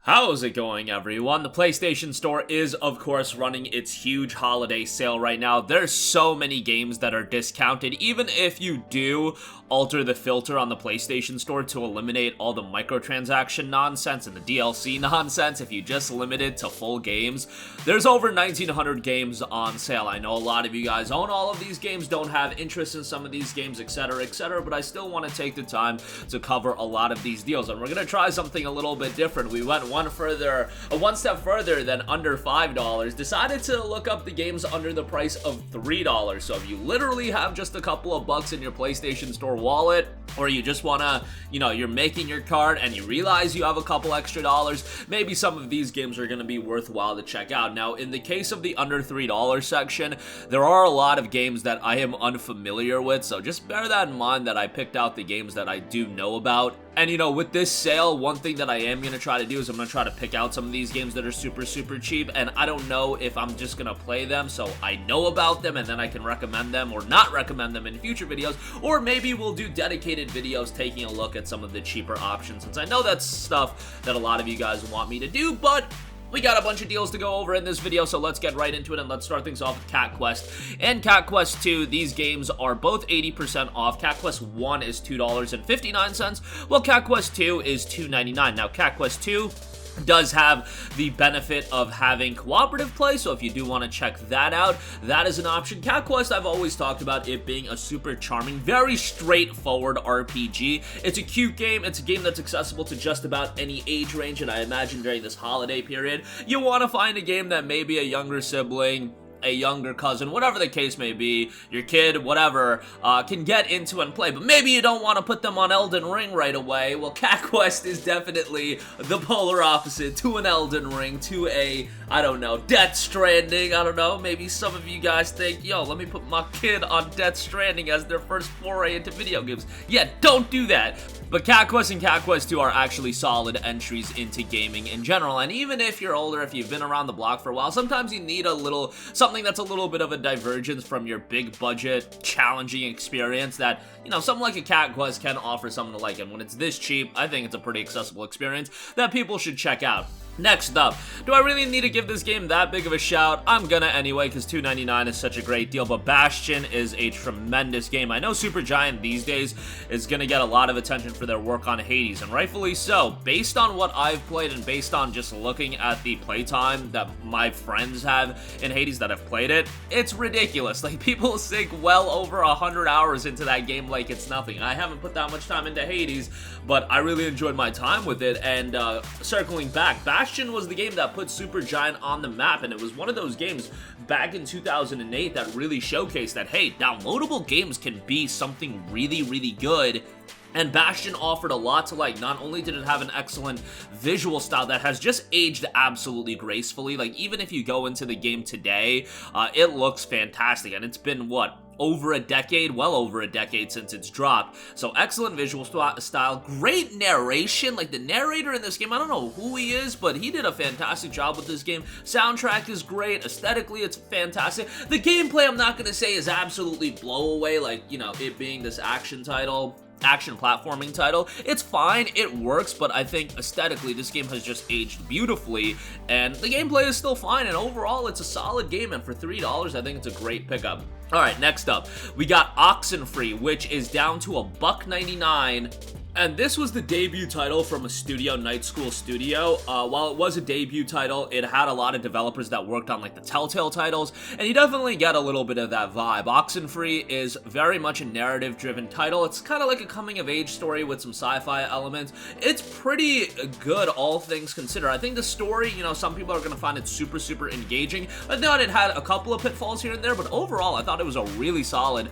How's it going, everyone? The PlayStation Store is, of course, running its huge holiday sale right now. There's so many games that are discounted. Even if you do alter the filter on the PlayStation Store to eliminate all the microtransaction nonsense and the DLC nonsense, if you just limit it to full games, there's over 1,900 games on sale. I know a lot of you guys own all of these games, don't have interest in some of these games, etc., but I still want to take the time to cover a lot of these deals, and we're going to try something a little bit different. We went one step further than under $5, decided to look up the games under the price of $3. So if you literally have just a couple of bucks in your PlayStation Store wallet, or you just wanna, you're making your cart and you realize you have a couple extra dollars, maybe some of these games are gonna be worthwhile to check out. Now, in the case of the under $3 section, there are a lot of games that I am unfamiliar with, so just bear that in mind that I picked out the games that I do know about. And with this sale, one thing that I am going to try to do is I'm going to try to pick out some of these games that are super cheap, and I don't know if I'm just going to play them so I know about them and then I can recommend them or not recommend them in future videos, or maybe we'll do dedicated videos taking a look at some of the cheaper options, since I know that's stuff that a lot of you guys want me to do, but we got a bunch of deals to go over in this video, so let's get right into it, and let's start things off with Cat Quest and Cat Quest 2. These games are both 80% off. Cat Quest 1 is $2.59, while Cat Quest 2 is $2.99. Now, Cat Quest 2 does have the benefit of having cooperative play, so if you do want to check that out, that is an option. Cat Quest, I've always talked about it being a super charming, very straightforward RPG. It's a cute game. It's a game that's accessible to just about any age range, and I imagine during this holiday period, you want to find a game that maybe a younger sibling, a younger cousin, whatever the case may be, your kid, whatever, can get into and play. But maybe you don't want to put them on Elden Ring right away. Well, Cat Quest is definitely the polar opposite to an Elden Ring, to a, I don't know, Death Stranding. I don't know, maybe some of you guys think, yo, let me put my kid on Death Stranding as their first foray into video games. Yeah, don't do that. But Cat Quest and Cat Quest 2 are actually solid entries into gaming in general, and even if you're older, if you've been around the block for a while, sometimes you need something that's a little bit of a divergence from your big budget, challenging experience that, something like a Cat Quest can offer something to like, and when it's this cheap, I think it's a pretty accessible experience that people should check out. Next up, do I really need to give this game that big of a shout? I'm gonna anyway, because $2.99 is such a great deal, but Bastion is a tremendous game. I know Supergiant these days is gonna get a lot of attention for their work on Hades, and rightfully so. Based on what I've played and based on just looking at the playtime that my friends have in Hades that have played it, it's ridiculous. Like, people sink well over 100 hours into that game like it's nothing. I haven't put that much time into Hades, but I really enjoyed my time with it, and circling back, Bastion was the game that put Supergiant on the map, and it was one of those games back in 2008 that really showcased that, hey, downloadable games can be something really good. And Bastion offered a lot to like. Not only did it have an excellent visual style that has just aged absolutely gracefully, like even if you go into the game today, it looks fantastic, and it's been, what, over a decade, well over a decade since it's dropped. So excellent visual style, great narration. Like, the narrator in this game, I don't know who he is, but he did a fantastic job with this game. Soundtrack is great, aesthetically it's fantastic. The gameplay, I'm not gonna say is absolutely blow away, like, it being this action platforming title. It's fine, it works, but I think aesthetically this game has just aged beautifully, and the gameplay is still fine, and overall it's a solid game, and for $3 I think it's a great pickup. Alright, next up, we got Oxenfree, which is down to $1.99. And this was the debut title from a studio, Night School Studio. While it was a debut title, it had a lot of developers that worked on like the Telltale titles, and you definitely get a little bit of that vibe. Oxenfree is very much a narrative-driven title. It's kind of like a coming-of-age story with some sci-fi elements. It's pretty good, all things considered. I think the story, some people are going to find it super engaging. I thought it had a couple of pitfalls here and there, but overall, I thought it was a really solid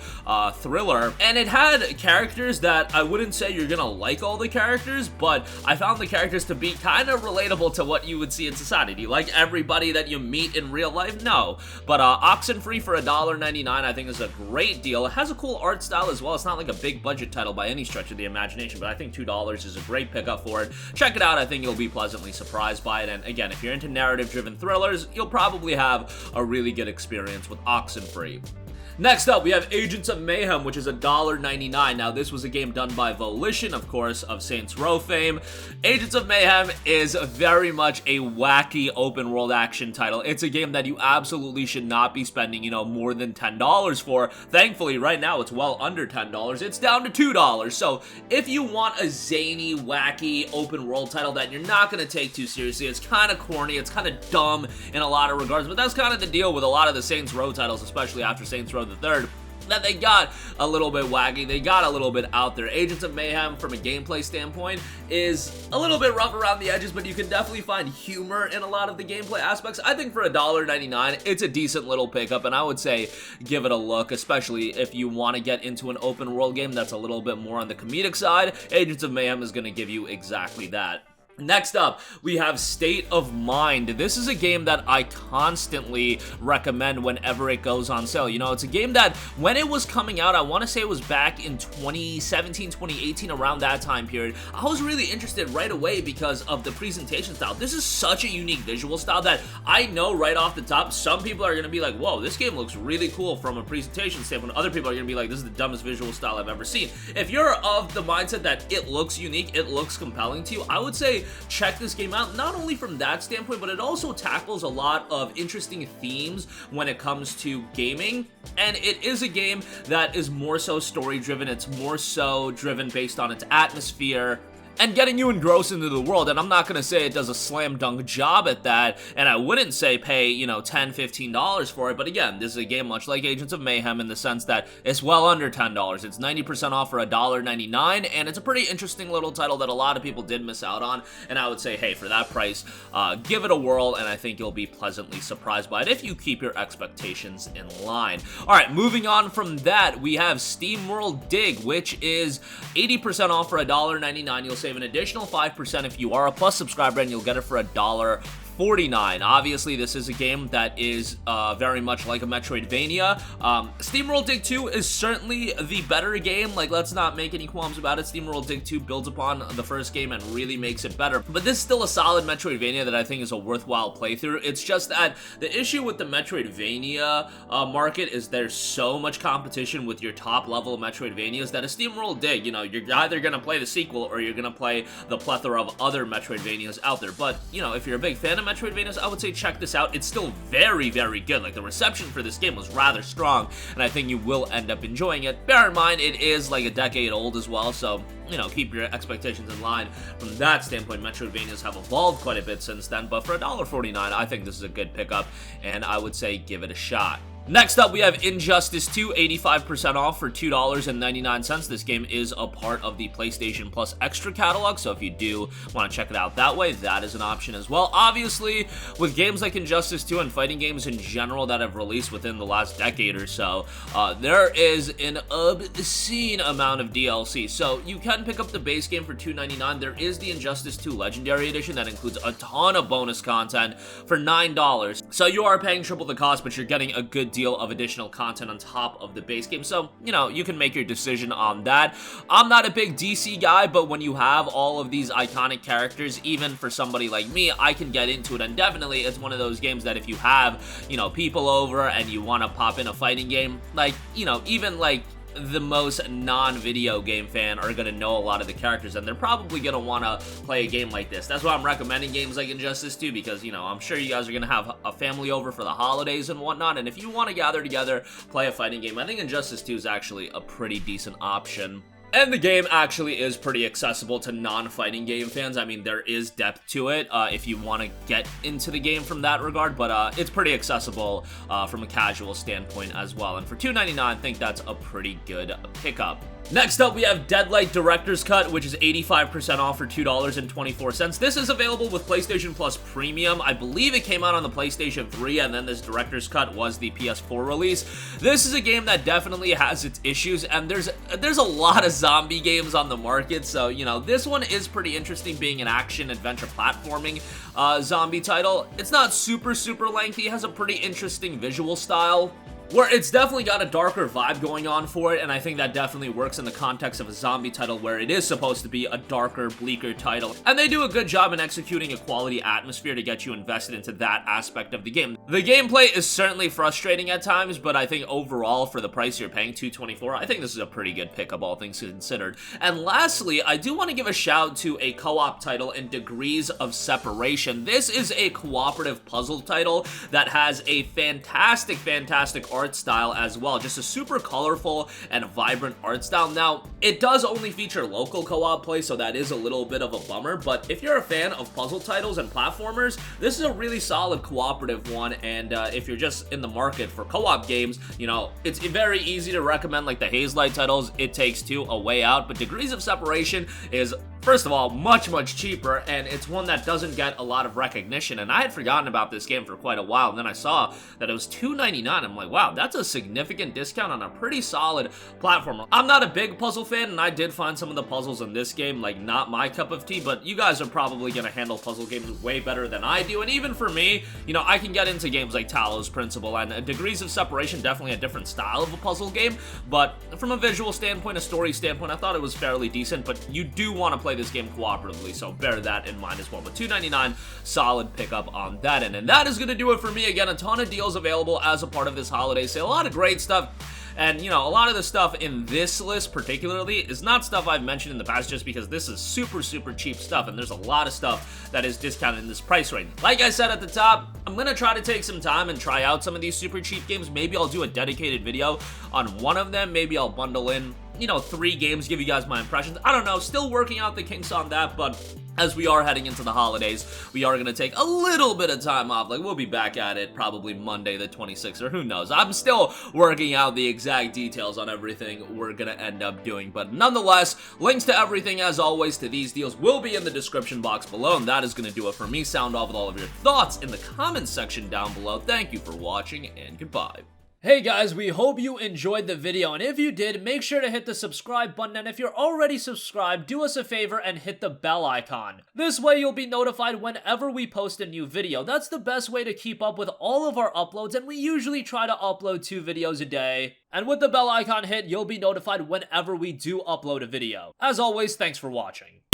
thriller, and it had characters that I wouldn't say you're gonna like all the characters, but I found the characters to be kind of relatable to what you would see in society. Do you like everybody that you meet in real life? No. But Oxenfree for $1.99 I think is a great deal. It has a cool art style as well. It's not like a big budget title by any stretch of the imagination, but I think $2 is a great pickup for it. Check it out. I think you'll be pleasantly surprised by it, and again, if you're into narrative-driven thrillers, you'll probably have a really good experience with Oxenfree. Next up, we have Agents of Mayhem, which is $1.99. Now, this was a game done by Volition, of course, of Saints Row fame. Agents of Mayhem is very much a wacky open-world action title. It's a game that you absolutely should not be spending, you know, more than $10 for. Thankfully, right now, it's well under $10. It's down to $2. So, if you want a zany, wacky, open-world title that you're not going to take too seriously, it's kind of corny, it's kind of dumb in a lot of regards, but that's kind of the deal with a lot of the Saints Row titles, especially after Saints Row the Third, that they got a little bit wacky, they got a little bit out there. Agents of Mayhem, from a gameplay standpoint, is a little bit rough around the edges, but you can definitely find humor in a lot of the gameplay aspects. I think for $1.99, it's a decent little pickup, and I would say give it a look, especially if you want to get into an open world game that's a little bit more on the comedic side. Agents of Mayhem is going to give you exactly that. Next up, we have State of Mind. This is a game that I constantly recommend whenever it goes on sale. You know, it's a game that when it was coming out, I want to say it was back in 2017, 2018, around that time period, I was really interested right away because of the presentation style. This is such a unique visual style that I know right off the top, some people are going to be like, whoa, this game looks really cool from a presentation standpoint. Other people are going to be like, this is the dumbest visual style I've ever seen. If you're of the mindset that it looks unique, it looks compelling to you, I would say check this game out, not only from that standpoint, but it also tackles a lot of interesting themes when it comes to gaming, and it is a game that is more so story driven. It's more so driven based on its atmosphere and getting you engrossed into the world, and I'm not gonna say it does a slam dunk job at that, and I wouldn't say pay, you know, $10, $15 for it, but again, this is a game much like Agents of Mayhem in the sense that it's well under $10. It's 90% off for $1.99, and it's a pretty interesting little title that a lot of people did miss out on, and I would say, hey, for that price, give it a whirl, and I think you'll be pleasantly surprised by it if you keep your expectations in line. Alright, moving on from that, we have SteamWorld Dig, which is 80% off for $1.99. You'll save an additional 5% if you are a Plus subscriber, and you'll get it for $1.49. Obviously, this is a game that is very much like a Metroidvania. SteamWorld Dig 2 is certainly the better game. Like, let's not make any qualms about it. SteamWorld Dig 2 builds upon the first game and really makes it better. But this is still a solid Metroidvania that I think is a worthwhile playthrough. It's just that the issue with the Metroidvania market is there's so much competition with your top level Metroidvanias that a SteamWorld Dig, you know, you're either going to play the sequel or you're going to play the plethora of other Metroidvanias out there. But, you know, if you're a big fan of Metroidvanias, I would say check this out. It's still very, very good. Like, the reception for this game was rather strong, and I think you will end up enjoying it. Bear in mind, it is like a decade old as well, so, you know, keep your expectations in line. From that standpoint, Metroidvanias have evolved quite a bit since then, but for $1.49, I think this is a good pickup, and I would say give it a shot. Next up, we have Injustice 2, 85% off for $2.99. This game is a part of the PlayStation Plus Extra catalog, so if you do want to check it out that way, that is an option as well. Obviously, with games like Injustice 2 and fighting games in general that have released within the last decade or so, there is an obscene amount of DLC. So you can pick up the base game for $2.99. There is the Injustice 2 Legendary Edition that includes a ton of bonus content for $9. So you are paying triple the cost, but you're getting a good deal of additional content on top of the base game, so, you know, you can make your decision on that. I'm not a big DC guy, but when you have all of these iconic characters, even for somebody like me, I can get into it, and definitely it's one of those games that if you have, you know, people over and you want to pop in a fighting game, like, you know, even like the most non-video game fan are going to know a lot of the characters, and they're probably going to want to play a game like this. That's why I'm recommending games like Injustice 2, because, you know, I'm sure you guys are going to have a family over for the holidays and whatnot, and if you want to gather together, play a fighting game, I think Injustice 2 is actually a pretty decent option. And the game actually is pretty accessible to non-fighting game fans. I mean, there is depth to it if you want to get into the game from that regard, but it's pretty accessible from a casual standpoint as well. And for $2.99, I think that's a pretty good pickup. Next up, we have Deadlight Director's Cut, which is 85% off for $2.24. This is available with PlayStation Plus Premium. I believe it came out on the PlayStation 3, and then this Director's Cut was the PS4 release. This is a game that definitely has its issues, and there's a lot of zombie games on the market, so, you know, this one is pretty interesting, being an action-adventure platforming zombie title. It's not super lengthy. It has a pretty interesting visual style, where it's definitely got a darker vibe going on for it, and I think that definitely works in the context of a zombie title where it is supposed to be a darker, bleaker title. And they do a good job in executing a quality atmosphere to get you invested into that aspect of the game. The gameplay is certainly frustrating at times, but I think overall, for the price you're paying, $224, I think this is a pretty good pickup, all things considered. And lastly, I do want to give a shout to a co-op title in Degrees of Separation. This is a cooperative puzzle title that has a fantastic art style as well. Just a super colorful and vibrant art style. Now, it does only feature local co-op play, so that is a little bit of a bummer, but if you're a fan of puzzle titles and platformers, this is a really solid cooperative one. And if you're just in the market for co-op games, you know, it's very easy to recommend like the Deadlight titles, It Takes Two, A Way Out, but Degrees of Separation is, first of all, much cheaper, and it's one that doesn't get a lot of recognition, and I had forgotten about this game for quite a while, and then I saw that it was $2.99. I'm like, wow, that's a significant discount on a pretty solid platform. I'm not a big puzzle fan, and I did find some of the puzzles in this game, like, not my cup of tea, but you guys are probably gonna handle puzzle games way better than I do, and even for me, you know, I can get into games like Talos Principle, and Degrees of Separation, definitely a different style of a puzzle game, but from a visual standpoint, a story standpoint, I thought it was fairly decent, but you do want to play this game cooperatively, so bear that in mind as well. But $2.99, solid pickup on that end. And that is going to do it for me. Again, a ton of deals available as a part of this holiday sale. A lot of great stuff. And, you know, a lot of the stuff in this list particularly is not stuff I've mentioned in the past just because this is super cheap stuff, and there's a lot of stuff that is discounted in this price range. Like I said at the top, I'm gonna try to take some time and try out some of these super cheap games. Maybe I'll do a dedicated video on one of them. Maybe I'll bundle in, you know, 3 games, give you guys my impressions. I don't know, still working out the kinks on that, but as we are heading into the holidays, we are going to take a little bit of time off. Like, we'll be back at it probably Monday the 26th, or who knows. I'm still working out the exact details on everything we're going to end up doing. But nonetheless, links to everything, as always, to these deals will be in the description box below. And that is going to do it for me. Sound off with all of your thoughts in the comments section down below. Thank you for watching, and goodbye. Hey guys, we hope you enjoyed the video, and if you did, make sure to hit the subscribe button, and if you're already subscribed, do us a favor and hit the bell icon. This way you'll be notified whenever we post a new video. That's the best way to keep up with all of our uploads, and we usually try to upload 2 videos a day. And with the bell icon hit, you'll be notified whenever we do upload a video. As always, thanks for watching.